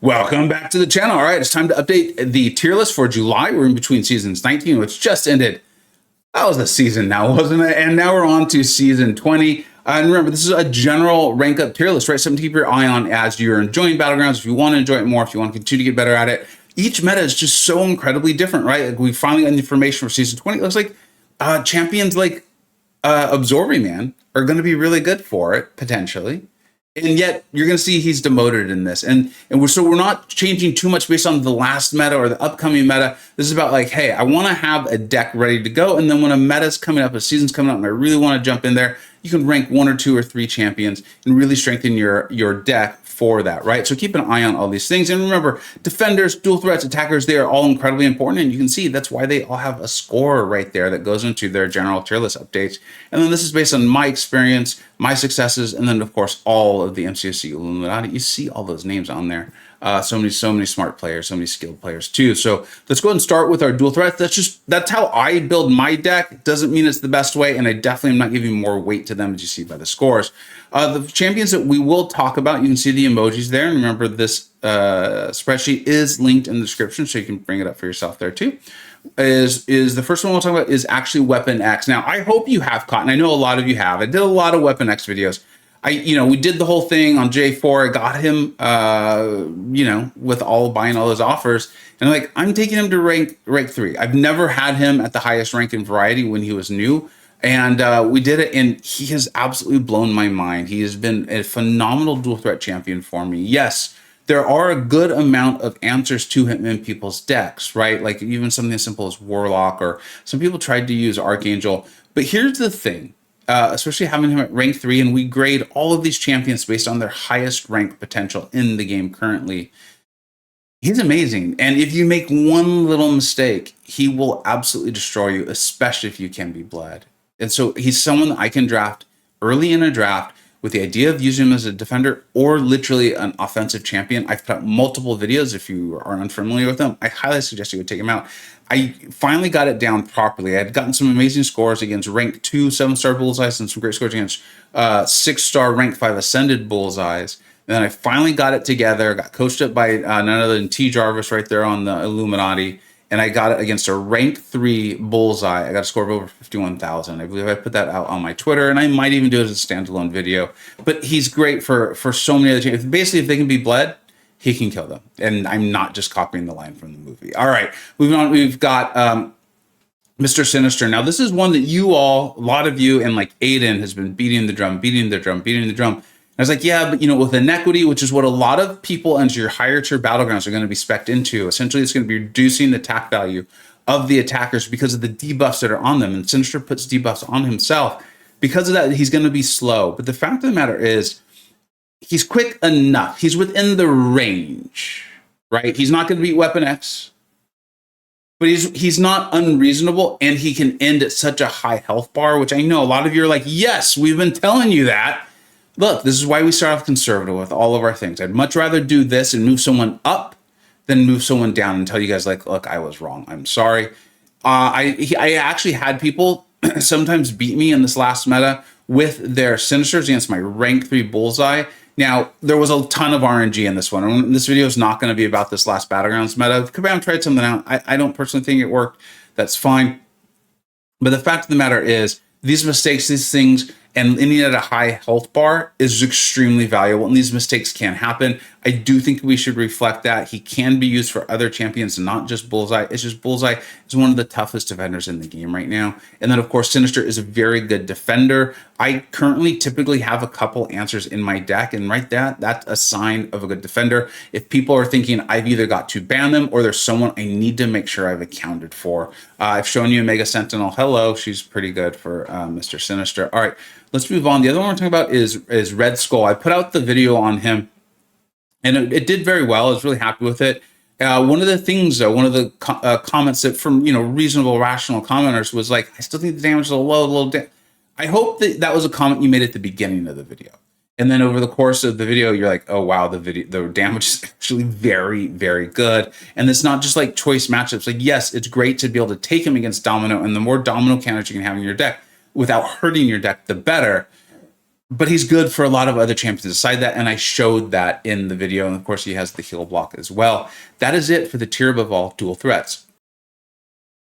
Welcome back to the channel. All right, it's time to update the tier list for July. We're in between seasons 19, which just ended. That was the season now, wasn't it? And now we're on to season 20. And remember, this is a general rank up tier list, right? Something to keep your eye on as you're enjoying Battlegrounds. If you want to enjoy it more, if you want to continue to get better at it, each meta is just so incredibly different, right? Like we finally got the information for season 20. It looks like champions like Absorbing Man are going to be really good for it, potentially. And yet you're going to see he's demoted in this. And we're not changing too much based on the last meta or the upcoming meta. This is about like, hey, I want to have a deck ready to go. And then when a meta's coming up, a season's coming up, and I really want to jump in there, you can rank 1 or 2 or 3 champions and really strengthen your deck for that, right? So keep an eye on all these things. And remember, defenders, dual threats, attackers, they are all incredibly important. And you can see that's why they all have a score right there that goes into their general tier list updates. And then this is based on my experience, my successes, and then of course, all of the MCoC Illuminati. You see all those names on there. So many smart players, so many skilled players too. So let's go ahead and start with our dual threats. That's how I build my deck. Doesn't mean it's the best way, and I definitely am not giving more weight to them, as you see by the scores. The champions that we will talk about, you can see the emojis there. And remember, this spreadsheet is linked in the description, so you can bring it up for yourself there too. Is the first one we'll talk about is actually Weapon X. Now, I hope you have caught, and I know a lot of you have. I did a lot of Weapon X videos. We did the whole thing on J4. I got him, with buying all those offers. And like, I'm taking him to rank 3. I've never had him at the highest rank in variety when he was new. And we did it, and he has absolutely blown my mind. He has been a phenomenal dual threat champion for me. Yes, there are a good amount of answers to him in people's decks, right? Like even something as simple as Warlock, or some people tried to use Archangel. But here's the thing. Especially having him at rank 3, and we grade all of these champions based on their highest rank potential in the game currently. He's amazing, and if you make one little mistake, he will absolutely destroy you, especially if you can be bled. And so he's someone that I can draft early in a draft with the idea of using him as a defender or literally an offensive champion. I've put out multiple videos. If you are unfamiliar with them, I highly suggest you would take him out. I finally got it down properly. I had gotten some amazing scores against rank 2 7-star bullseyes and some great scores against 6-star rank 5 ascended bullseyes. And then I finally got it together, got coached up by none other than T Jarvis right there on the Illuminati. And I got it against a rank 3 bullseye. I got a score of over 51,000. I believe I put that out on my Twitter, and I might even do it as a standalone video. But he's great for so many other champions. Basically, if they can be bled, he can kill them. And I'm not just copying the line from the movie. All right, moving on. We've got Mr. Sinister. Now, this is one that a lot of you, and like Aiden has been beating the drum. I was like, yeah, but with inequity, which is what a lot of people into your higher tier Battlegrounds are going to be spec'd into. Essentially, it's going to be reducing the attack value of the attackers because of the debuffs that are on them. And Sinister puts debuffs on himself. Because of that, he's going to be slow. But the fact of the matter is, he's quick enough. He's within the range, right? He's not going to beat Weapon X, but he's not unreasonable, and he can end at such a high health bar, which I know a lot of you are like, yes, we've been telling you that. Look, this is why we start off conservative with all of our things. I'd much rather do this and move someone up than move someone down and tell you guys like, look, I was wrong. I'm sorry. I actually had people sometimes beat me in this last meta with their Sinisters against my rank 3 bullseye. Now, there was a ton of RNG in this one. And this video is not going to be about this last Battlegrounds meta. Kabam tried something out. I don't personally think it worked. That's fine. But the fact of the matter is, these mistakes, these things, and ending at a high health bar is extremely valuable, and these mistakes can happen. I do think we should reflect that. He can be used for other champions, not just Bullseye. It's just Bullseye is one of the toughest defenders in the game right now. And then, of course, Sinister is a very good defender. I currently typically have a couple answers in my deck, and that's a sign of a good defender. If people are thinking I've either got to ban them or there's someone I need to make sure I've accounted for. I've shown you Mega Sentinel. Hello, she's pretty good for Mr. Sinister. All right, let's move on. The other one we're talking about is Red Skull. I put out the video on him, and it did very well. I was really happy with it. One of the things, though, one of the comments that from reasonable, rational commenters was like, I still think the damage is a little. I hope that was a comment you made at the beginning of the video, and then over the course of the video, you're like, oh wow, the damage is actually very, very good. And it's not just like choice matchups. Like, yes, it's great to be able to take him against Domino, and the more Domino counters you can have in your deck without hurting your deck, the better. but he's good for a lot of other champions aside that, and I showed that in the video. And of course, he has the heal block as well. That is it for the tier above all dual threats.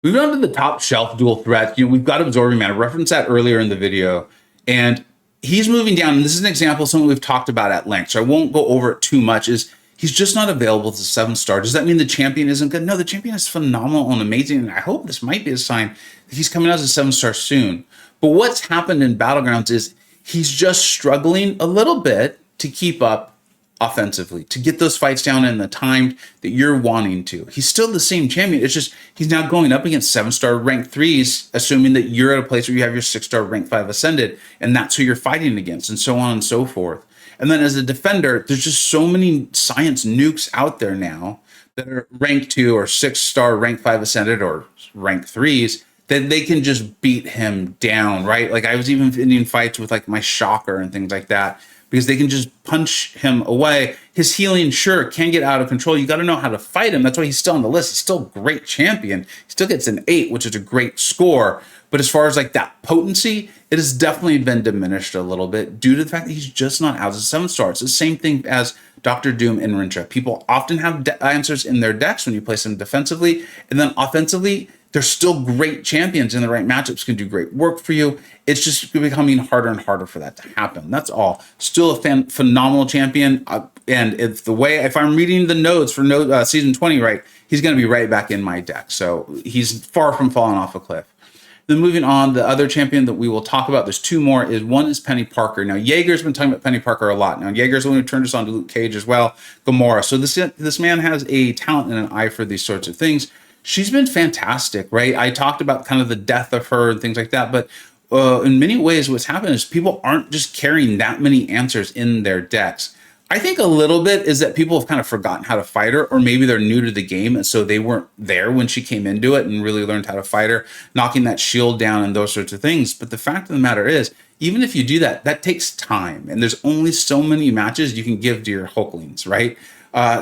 Moving on to the top shelf dual threats, we've got Absorbing Man. I referenced that earlier in the video, and he's moving down. And this is an example of something we've talked about at length, so I won't go over it too much. Is he's just not available as a 7-star. Does that mean the champion isn't good? No, the champion is phenomenal and amazing, and I hope this might be a sign that he's coming out as a 7-star soon. But what's happened in Battlegrounds is he's just struggling a little bit to keep up offensively, to get those fights down in the time that you're wanting to. He's still the same champion. It's just he's now going up against 7-star rank 3s, assuming that you're at a place where you have your 6-star rank 5 ascended, and that's who you're fighting against, and so on and so forth. And then as a defender, there's just so many science nukes out there now that are rank 2 or 6-star rank 5 ascended or rank 3s that they can just beat him down, right? Like I was even ending fights with like my shocker and things like that, because they can just punch him away. His healing, sure, can get out of control. You got to know how to fight him. That's why he's still on the list. He's still a great champion. He still gets an 8, which is a great score. But as far as like that potency, it has definitely been diminished a little bit due to the fact that he's just not out as a 7-star. It's the same thing as Dr. Doom and Rincha. People often have answers in their decks when you place them defensively, and then offensively, they're still great champions in the right matchups, can do great work for you. It's just becoming harder and harder for that to happen. That's all. Still a phenomenal champion. And if I'm reading the notes for season 20 right, he's going to be right back in my deck. So he's far from falling off a cliff. Then moving on, the other champion that we will talk about, there's 2 more, one is Penny Parker. Now, Jaeger's been talking about Penny Parker a lot. Now, Jaeger's the one who turned us on to Luke Cage as well, Gamora. So this man has a talent and an eye for these sorts of things. She's been fantastic, right? I talked about kind of the death of her and things like that, but in many ways, what's happened is people aren't just carrying that many answers in their decks. I think a little bit is that people have kind of forgotten how to fight her, or maybe they're new to the game, and so they weren't there when she came into it and really learned how to fight her, knocking that shield down and those sorts of things. But the fact of the matter is, even if you do that, that takes time, and there's only so many matches you can give to your Hulklings, right?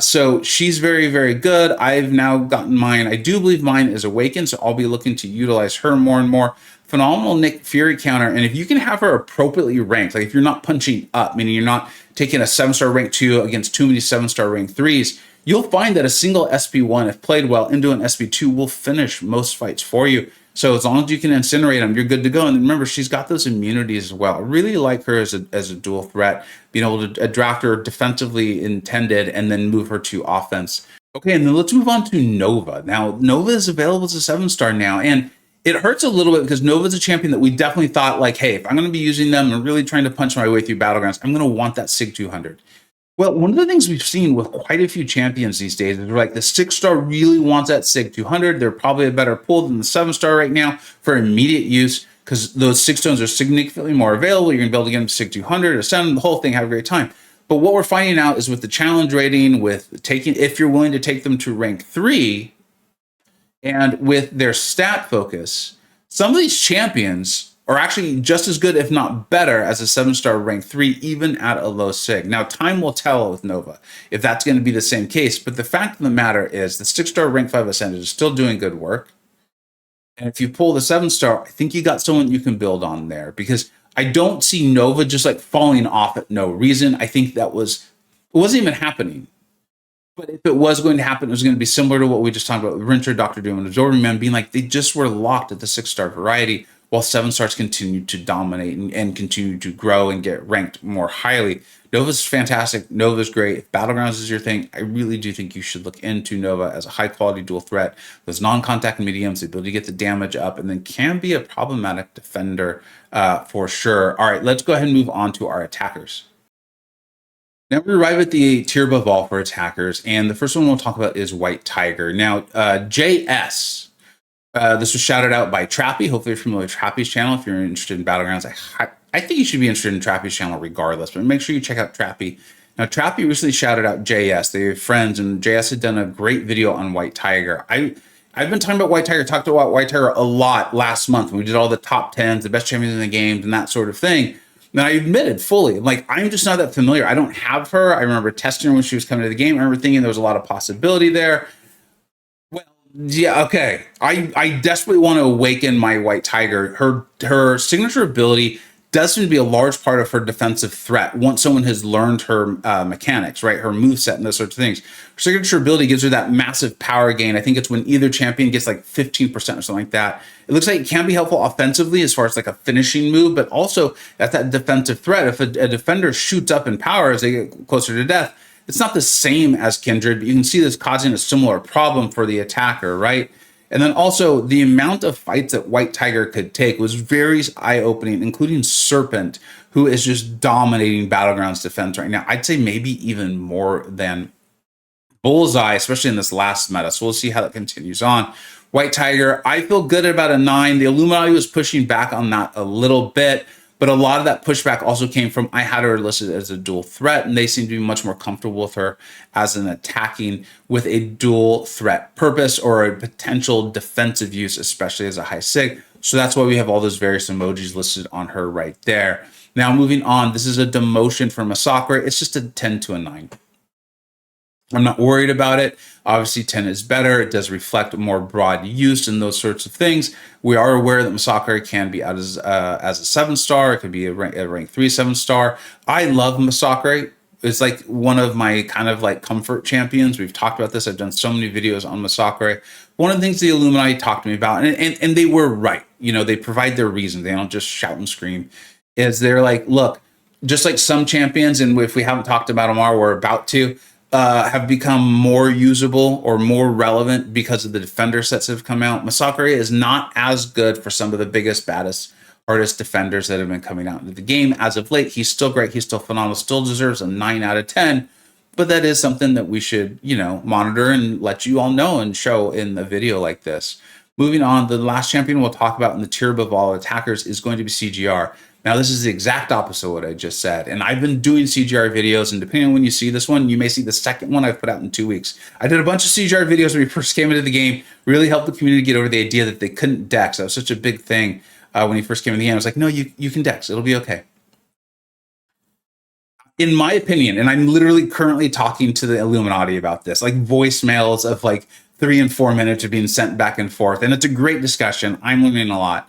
So she's very, very good. I've now gotten mine. I do believe mine is Awakened, so I'll be looking to utilize her more and more. Phenomenal Nick Fury counter, and if you can have her appropriately ranked, like if you're not punching up, meaning you're not taking a 7-star rank 2 against too many 7-star rank 3s, you'll find that a single SP1, if played well into an SP2, will finish most fights for you. So as long as you can incinerate them, you're good to go. And remember, she's got those immunities as well. I really like her as a dual threat, being able to draft her defensively intended and then move her to offense. Okay, and then let's move on to Nova. Now, Nova is available as a 7-star now, and it hurts a little bit because Nova's a champion that we definitely thought, like, hey, if I'm going to be using them and really trying to punch my way through Battlegrounds, I'm going to want that SIG 200. Well, one of the things we've seen with quite a few champions these days is like the 6-star really wants that SIG 200. They're probably a better pull than the 7-star right now for immediate use because those 6 stones are significantly more available. You're going to be able to get them SIG 200, ascend, the whole thing, have a great time. But what we're finding out is with the challenge rating, with taking, if you're willing to take them to rank 3, and with their stat focus, some of these champions are actually just as good, if not better, as a 7-star rank 3, even at a low SIG. Now, time will tell with Nova if that's going to be the same case, but the fact of the matter is the 6-star rank 5 ascended is still doing good work. And if you pull the 7-star, I think you got someone you can build on there, because I don't see Nova just like falling off at no reason. I think it wasn't even happening. But if it was going to happen, it was going to be similar to what we just talked about with Rincher, Dr. Doom, and Absorbing Man being like, they just were locked at the 6-star variety while 7-stars continue to dominate and continue to grow and get ranked more highly. Nova's fantastic. Nova's great. If Battlegrounds is your thing, I really do think you should look into Nova as a high-quality dual threat. Those non-contact mediums, the ability to get the damage up, and then can be a problematic defender for sure. All right, let's go ahead and move on to our attackers. Now we arrive at the tier above all for attackers, and the first one we'll talk about is White Tiger. Now, JS, this was shouted out by Trappy. Hopefully you're familiar with Trappy's channel. If you're interested in Battlegrounds, I think you should be interested in Trappy's channel regardless, but make sure you check out Trappy. Now, Trappy recently shouted out JS. They were friends, and JS had done a great video on White Tiger. I've been talking about White Tiger, talked about White Tiger a lot last month when we did all the top 10s, the best champions in the game, and that sort of thing. Now, I admitted fully, like, I'm just not that familiar. I don't have her. I remember testing her when she was coming to the game. I remember thinking there was a lot of possibility there. Well, yeah, okay. I desperately want to awaken my White Tiger. Her signature ability does seem to be a large part of her defensive threat once someone has learned her mechanics, right? Her moveset and those sorts of things. Her signature ability gives her that massive power gain. I think it's when either champion gets like 15% or something like that. It looks like it can be helpful offensively as far as like a finishing move, but also at that defensive threat. If a defender shoots up in power as they get closer to death, it's not the same as Kindred, but you can see this causing a similar problem for the attacker, right? And then also the amount of fights that White Tiger could take was very eye-opening, including Serpent, who is just dominating Battlegrounds defense right now. I'd say maybe even more than Bullseye, especially in this last meta. So we'll see how that continues on. White Tiger, I feel good about a 9. The Illuminati was pushing back on that a little bit, but a lot of that pushback also came from I had her listed as a dual threat, and they seem to be much more comfortable with her as an attacking with a dual threat purpose or a potential defensive use, especially as a high sig. So that's why we have all those various emojis listed on her right there. Now moving on, this is a demotion for MCoC. It's just a 10 to a 9. I'm not worried about it. Obviously, 10 is better. It does reflect more broad use and those sorts of things. We are aware that MCoC can be out as a 7-star. It could be a rank 3 7-star. I love MCoC. It's like one of my kind of like comfort champions. We've talked about this. I've done so many videos on MCoC. One of the things the Illuminati talked to me about, and they were right. You know, they provide their reason. They don't just shout and scream. Is they're like, look, just like some champions, and if we haven't talked about them, we're about to. Have become more usable or more relevant because of the defender sets that have come out. MCoC is not as good for some of the biggest, baddest, hardest defenders that have been coming out into the game as of late. He's still great. He's still phenomenal. Still deserves a 9 out of 10. But that is something that we should, you know, monitor and let you all know and show in a video like this. Moving on, the last champion we'll talk about in the tier above all attackers is going to be CGR. Now, this is the exact opposite of what I just said. And I've been doing CGR videos, and depending on when you see this one, you may see the second one I've put out in 2 weeks. I did a bunch of CGR videos when we first came into the game, really helped the community get over the idea that they couldn't dex. That was such a big thing when he first came in the game. I was like, no, you can dex. It'll be okay. In my opinion, and I'm literally currently talking to the Illuminati about this, like voicemails of like 3 and 4 minutes of being sent back and forth. And it's a great discussion. I'm learning a lot.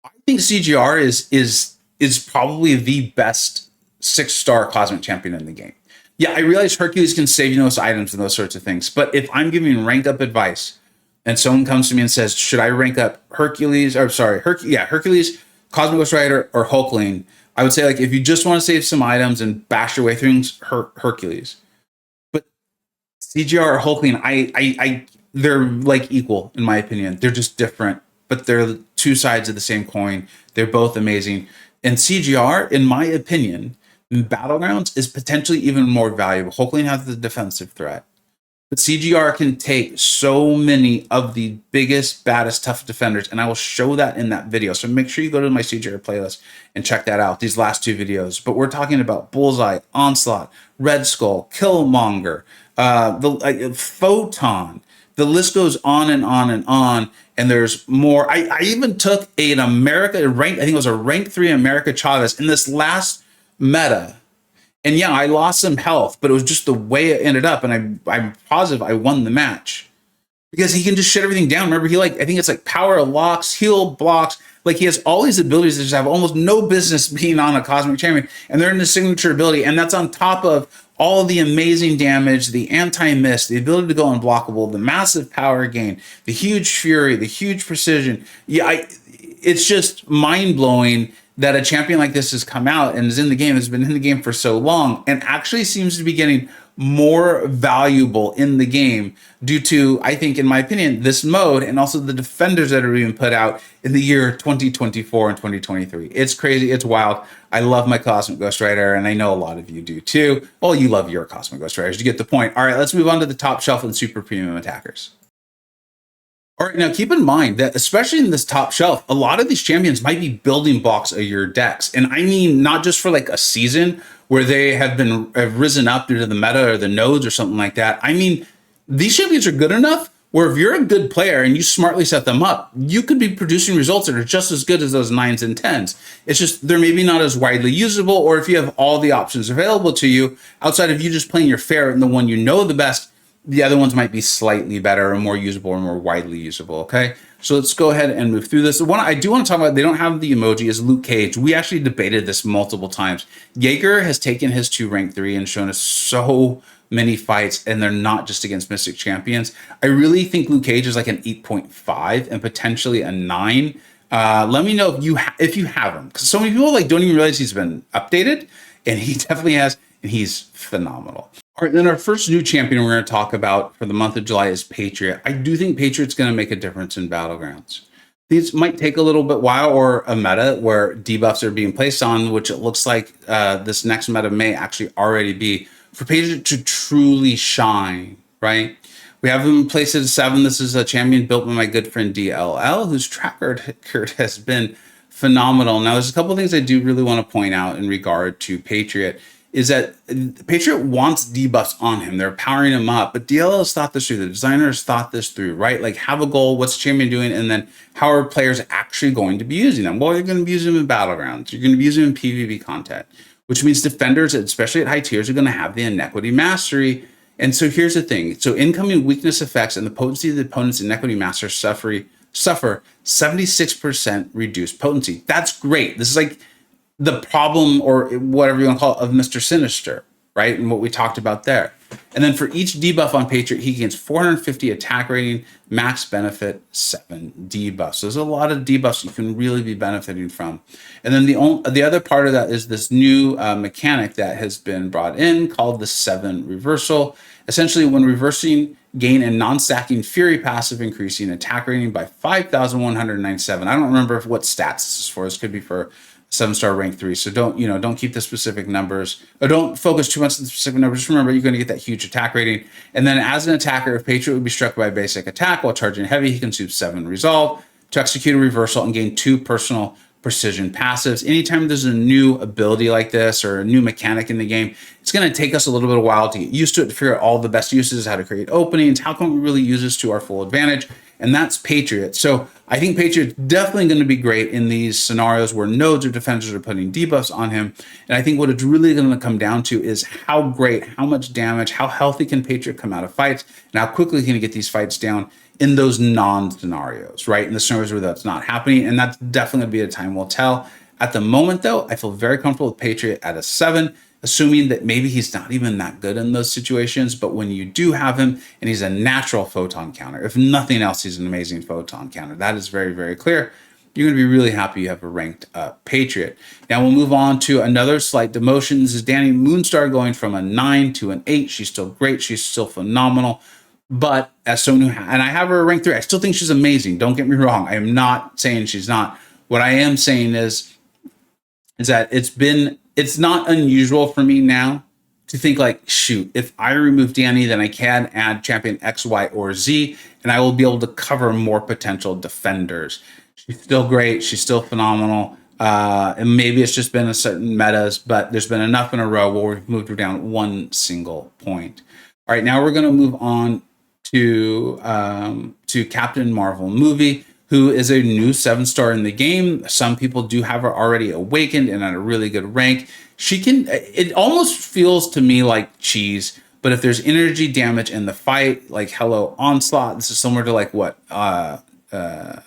I think CGR is probably the best 6-star cosmic champion in the game. Yeah, I realize Hercules can save you those items and those sorts of things, but if I'm giving rank up advice and someone comes to me and says, should I rank up Hercules, Hercules, Cosmic Ghost Rider, or Hulkling, I would say, like, if you just want to save some items and bash your way through Hercules. But CGR or Hulkling, they're like equal in my opinion. They're just different, but they're two sides of the same coin. They're both amazing. And CGR, in my opinion, in Battlegrounds is potentially even more valuable. Hulkling has the defensive threat, but CGR can take so many of the biggest, baddest, tough defenders, and I will show that in that video. So make sure you go to my CGR playlist and check that out, these last 2 videos. But we're talking about Bullseye, Onslaught, Red Skull, Killmonger, the Photon. The list goes on and on and on. And there's more. I even took I think it was a rank 3 America Chavez in this last meta. And yeah, I lost some health, but it was just the way it ended up. And I'm positive I won the match because he can just shut everything down. Remember, I think it's like power locks, heal blocks. Like he has all these abilities that just have almost no business being on a cosmic champion. And they're in the signature ability. And that's on top of all the amazing damage, the anti-miss, the ability to go unblockable, the massive power gain, the huge fury, the huge precision. Yeah, it's just mind-blowing that a champion like this has come out and is in the game, has been in the game for so long, and actually seems to be getting more valuable in the game due to, I think, in my opinion, this mode and also the defenders that are being put out in the year 2024 and 2023. It's crazy. It's wild. I love my Cosmic Ghost Rider, and I know a lot of you do too. Well, you love your Cosmic Ghost Riders. You get the point. All right, let's move on to the top shelf and super premium attackers. All right, now keep in mind that especially in this top shelf, a lot of these champions might be building blocks of your decks. And I mean, not just for like a season where they have risen up due to the meta or the nodes or something like that. I mean, these champions are good enough where if you're a good player and you smartly set them up, you could be producing results that are just as good as those 9s and 10s. It's just they're maybe not as widely usable, or if you have all the options available to you outside of you just playing your favorite and the one you know the best, The other ones might be slightly better or more usable or more widely usable. Okay. So let's go ahead and move through this. The one I do want to talk about, they don't have the emoji, is Luke Cage. We actually debated this multiple times. Jaeger has taken his to rank 3 and shown us so many fights, and they're not just against Mystic champions. I really think Luke Cage is like an 8.5 and potentially a 9. Let me know if you have him, because so many people like don't even realize he's been updated, and he definitely has, and he's phenomenal. All right, then our first new champion we're going to talk about for the month of July is Patriot. I do think Patriot's going to make a difference in Battlegrounds. These might take a little bit while, or a meta where debuffs are being placed on, which it looks like this next meta may actually already be, for Patriot to truly shine, right? We have him placed at 7. This is a champion built by my good friend DLL, whose track record has been phenomenal. Now, there's a couple of things I do really want to point out in regard to Patriot, is that Patriot wants debuffs on him. They're powering him up, but DLL has thought this through. The designers thought this through, right? Like, have a goal, what's the champion doing, and then how are players actually going to be using them? Well, you're going to be using them in Battlegrounds. You're going to be using them in PvP content, which means defenders, especially at high tiers, are going to have the Inequity Mastery. And so here's the thing. So incoming weakness effects and the potency of the opponent's Inequity Master suffer 76% reduced potency. That's great. This is like the problem, or whatever you want to call it, of Mr. Sinister, right? And what we talked about there. And then for each debuff on Patriot, he gains 450 attack rating, max benefit, 7 debuffs. So there's a lot of debuffs you can really be benefiting from. And then the other part of that is this new mechanic that has been brought in called the 7 reversal. Essentially, when reversing, gain a non-stacking Fury passive, increasing attack rating by 5,197. I don't remember what stats this is for. This could be for 7-star rank 3. So don't keep the specific numbers, or don't focus too much on the specific numbers. Just remember, you're going to get that huge attack rating. And then as an attacker, if Patriot would be struck by a basic attack while charging heavy, he consumes 7 resolve to execute a reversal and gain 2 personal precision passives. Anytime there's a new ability like this or a new mechanic in the game, it's going to take us a little bit of a while to get used to it, to figure out all the best uses, how to create openings, how can we really use this to our full advantage. And that's Patriot. So I think Patriot's definitely going to be great in these scenarios where nodes or defenders are putting debuffs on him. And I think what it's really going to come down to is how great, how much damage, how healthy can Patriot come out of fights, and how quickly can he get these fights down in those non-scenarios, right? In the scenarios where that's not happening. And that's definitely going to be a time will tell. At the moment, though, I feel very comfortable with Patriot at a 7, assuming that maybe he's not even that good in those situations. But when you do have him, and he's a natural photon counter, if nothing else, he's an amazing photon counter. That is very, very clear. You're going to be really happy you have a ranked Patriot. Now we'll move on to another slight demotion. This is Danny Moonstar going from a 9 to an 8. She's still great. She's still phenomenal. But as someone who, and I have her ranked 3, I still think she's amazing. Don't get me wrong. I am not saying she's not. What I am saying is that it's not unusual for me now to think like, shoot, if I remove Danny, then I can add champion X, Y, or Z, and I will be able to cover more potential defenders. She's still great. She's still phenomenal. And maybe it's just been a certain metas, but there's been enough in a row where we've moved her down 1 single point. All right, now we're going to move on to Captain Marvel movie, who is a new 7-star in the game. Some people do have her already awakened and at a really good rank. It almost feels to me like cheese, but if there's energy damage in the fight, like hello Onslaught, this is similar to like what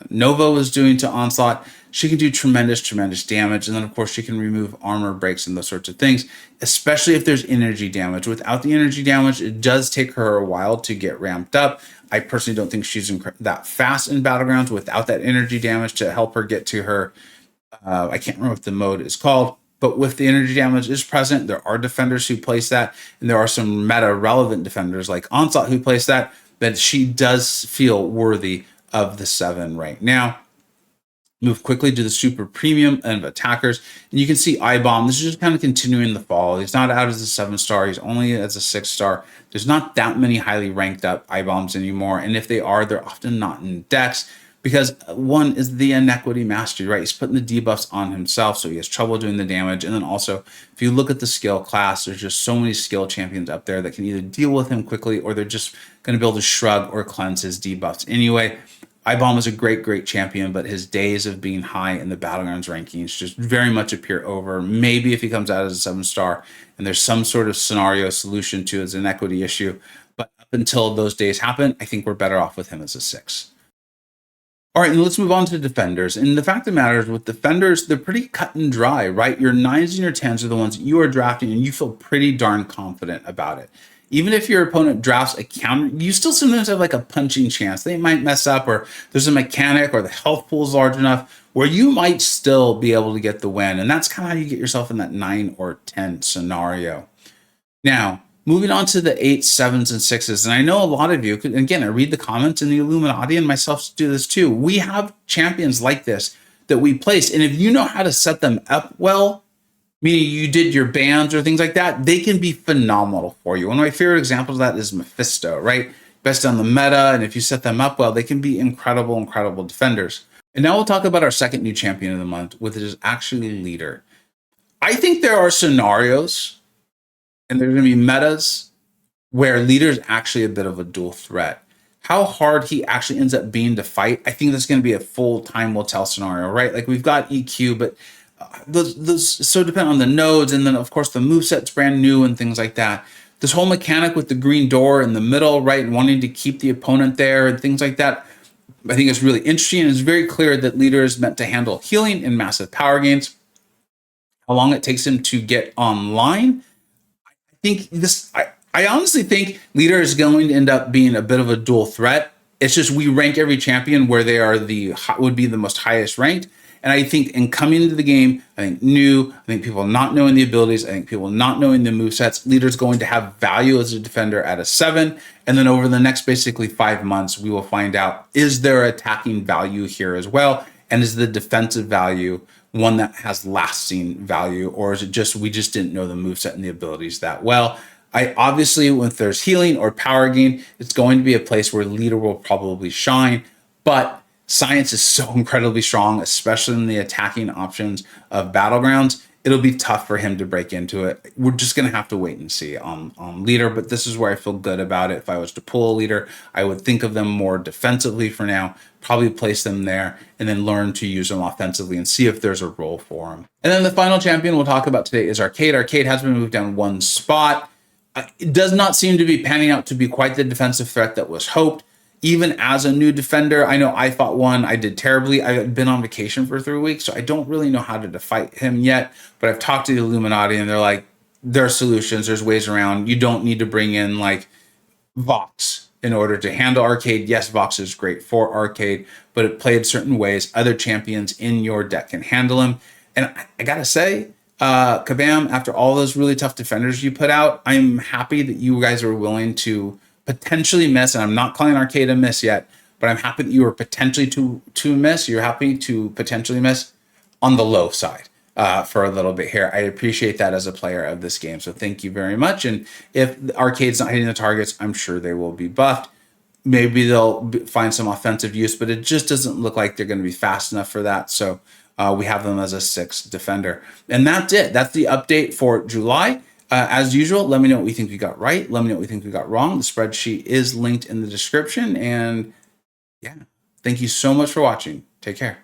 Nova was doing to Onslaught. She can do tremendous damage. And then, of course, she can remove armor breaks and those sorts of things, especially if there's energy damage. Without the energy damage, it does take her a while to get ramped up. I personally don't think she's that fast in Battlegrounds without that energy damage to help her get to her. I can't remember what the mode is called, but with the energy damage is present, there are defenders who place that, and there are some meta-relevant defenders like Onslaught who place that she does feel worthy of the 7 right now. Move quickly to the super premium of attackers. And you can see I-Bomb. This is just kind of continuing the fall. He's not out as a 7-star. He's only as a 6-star. There's not that many highly ranked up I-Bombs anymore. And if they are, they're often not in decks because one is the Inequity Mastery, right? He's putting the debuffs on himself, so he has trouble doing the damage. And then also, if you look at the skill class, there's just so many skill champions up there that can either deal with him quickly or they're just going to be able to shrug or cleanse his debuffs anyway. I-Bomb is a great champion, but his days of being high in the Battlegrounds rankings just very much appear over. Maybe if he comes out as a 7-star and there's some sort of scenario solution to his inequity issue, but up until those days happen, I think we're better off with him as a 6. All right, and let's move on to defenders. And the fact of the matter is with defenders, they're pretty cut and dry, right? Your 9s and your 10s are the ones that you are drafting and you feel pretty darn confident about it. Even if your opponent drafts a counter, you still sometimes have like a punching chance. They might mess up, or there's a mechanic, or the health pool is large enough where you might still be able to get the win. And that's kind of how you get yourself in that 9 or 10 scenario. Now, moving on to the 8s, 7s, and 6s. And I know a lot of you, again, I read the comments in the Illuminati and myself do this too. We have champions like this that we place. And if you know how to set them up well, meaning you did your bans or things like that, they can be phenomenal for you. One of my favorite examples of that is Mephisto, right? Best on the meta. And if you set them up well, they can be incredible, incredible defenders. And now we'll talk about our second new champion of the month, which is actually Leader. I think there are scenarios and there's going to be metas where Leader is actually a bit of a dual threat. How hard he actually ends up being to fight, I think that's going to be a full time will tell scenario, right? Like we've got EQ, but those so depend on the nodes, and then of course the moveset's brand new and things like that. This whole mechanic with the green door in the middle, right, and wanting to keep the opponent there and things like that, I think it's really interesting. And it's very clear that Leader is meant to handle healing and massive power gains. How long it takes him to get online, I honestly think Leader is going to end up being a bit of a dual threat. It's just we rank every champion where they are would be the most highest ranked. And I think in coming into the game, I think people not knowing the abilities, I think people not knowing the movesets, Leader's going to have value as a defender at a 7. And then over the next basically 5 months, we will find out, is there attacking value here as well? And is the defensive value one that has lasting value? Or is it just, we just didn't know the moveset and the abilities that well? Obviously, if there's healing or power gain, it's going to be a place where Leader will probably shine. But Science is so incredibly strong, especially in the attacking options of Battlegrounds. It'll be tough for him to break into it. We're just going to have to wait and see on Leader, but this is where I feel good about it. If I was to pull a Leader, I would think of them more defensively for now, probably place them there, and then learn to use them offensively and see if there's a role for them. And then the final champion we'll talk about today is Arcade. Arcade has been moved down 1 spot. It does not seem to be panning out to be quite the defensive threat that was hoped. Even as a new defender, I know I fought one. I did terribly. I've been on vacation for 3 weeks, so I don't really know how to fight him yet. But I've talked to the Illuminati, and they're like, there are solutions. There's ways around. You don't need to bring in like Vox in order to handle Arcade. Yes, Vox is great for Arcade, but it played certain ways. Other champions in your deck can handle him. And I gotta say, Kabam, after all those really tough defenders you put out, I'm happy that you guys are willing to potentially miss, and I'm not calling Arcade a miss yet, but I'm happy that you were potentially to miss. You're happy to potentially miss on the low side for a little bit here. I appreciate that as a player of this game, so thank you very much. And if Arcade's not hitting the targets, I'm sure they will be buffed. Maybe they'll find some offensive use, but it just doesn't look like they're going to be fast enough for that. So we have them as a 6 defender. And that's it. That's the update for July. As usual, let me know what you think we got right. Let me know what you think we got wrong. The spreadsheet is linked in the description. And yeah, thank you so much for watching. Take care.